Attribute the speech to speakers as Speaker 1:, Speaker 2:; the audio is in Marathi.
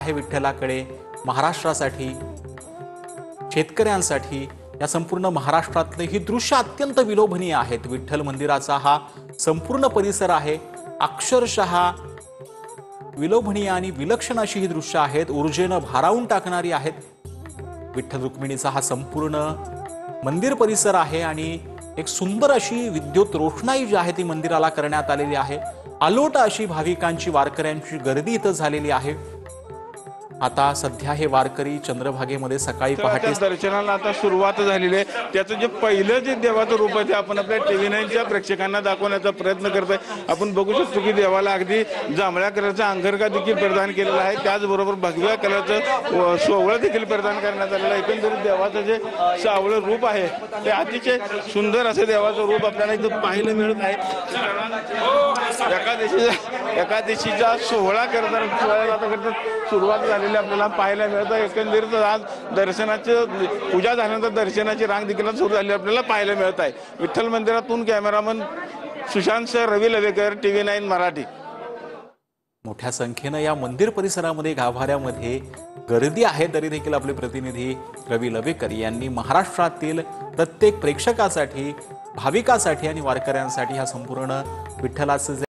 Speaker 1: आहे विठ्ठलाकडे महाराष्ट्रासाठी, शेतकऱ्यांसाठी, या संपूर्ण महाराष्ट्रातले ही दृश्य अत्यंत विलोभनीय आहेत। विठ्ठल मंदिराचा हा संपूर्ण परिसर आहे, अक्षरशः विलोभनीय आणि विलक्षण अशी ही दृश्य आहेत, ऊर्जेनं भारावून टाकणारी आहेत। विठ्ठल रुक्मिणीचा हा संपूर्ण मंदिर परिसर आहे आणि एक सुंदर अशी विद्युत रोषणाई जी आहे ती मंदिराला करण्यात आलेली आहे। अलोट अशी भाविकांची, वारकऱ्यांची गर्दी इथं झालेली आहे। आता सध्या हे वारकरी चंद्रभागेमध्ये सकाळी पहाटे
Speaker 2: दर्शनाला आता सुरुवात झालेली आहे। त्याचं जे पहिलं जे देवाचं रूप आहे ते आपण आपल्या TV9च्या प्रेक्षकांना दाखवण्याचा प्रयत्न करतोय। आपण बघू शकतो की देवाला अगदी जांभळ्या कलरचा अंगरखा देखील प्रदान केलेला आहे, त्याचबरोबर भगव्या कलरचं सोवळं देखील प्रदान करण्यात आलेलं आहे। एकंदरीत देवाचं जे सावळं रूप आहे ते अतिशय सुंदर असं देवाचं रूप आपल्याला इथं पाहायला मिळत आहे। एकादशीचा सोहळा करताना सुरुवात झालेली आपल्याला पाहायला मिळतं। एकंदरीत आज दर्शनाचं पूजा झाल्यानंतर दर्शनाची रांग देखील सुरू झाली आपल्याला पाहायला मिळत आहे। विठ्ठल मंदिरातून कॅमेरामन सुशांत रवी लवेकर, TV9 मराठी।
Speaker 1: मोठ्या संख्येनं या मंदिर परिसरामध्ये, गाभाऱ्यामध्ये गर्दी आहे, तरी देखील आपले प्रतिनिधी रवी लवेकर यांनी महाराष्ट्रातील प्रत्येक प्रेक्षकासाठी, भाविकासाठी आणि वारकऱ्यांसाठी हा संपूर्ण विठ्ठलाचं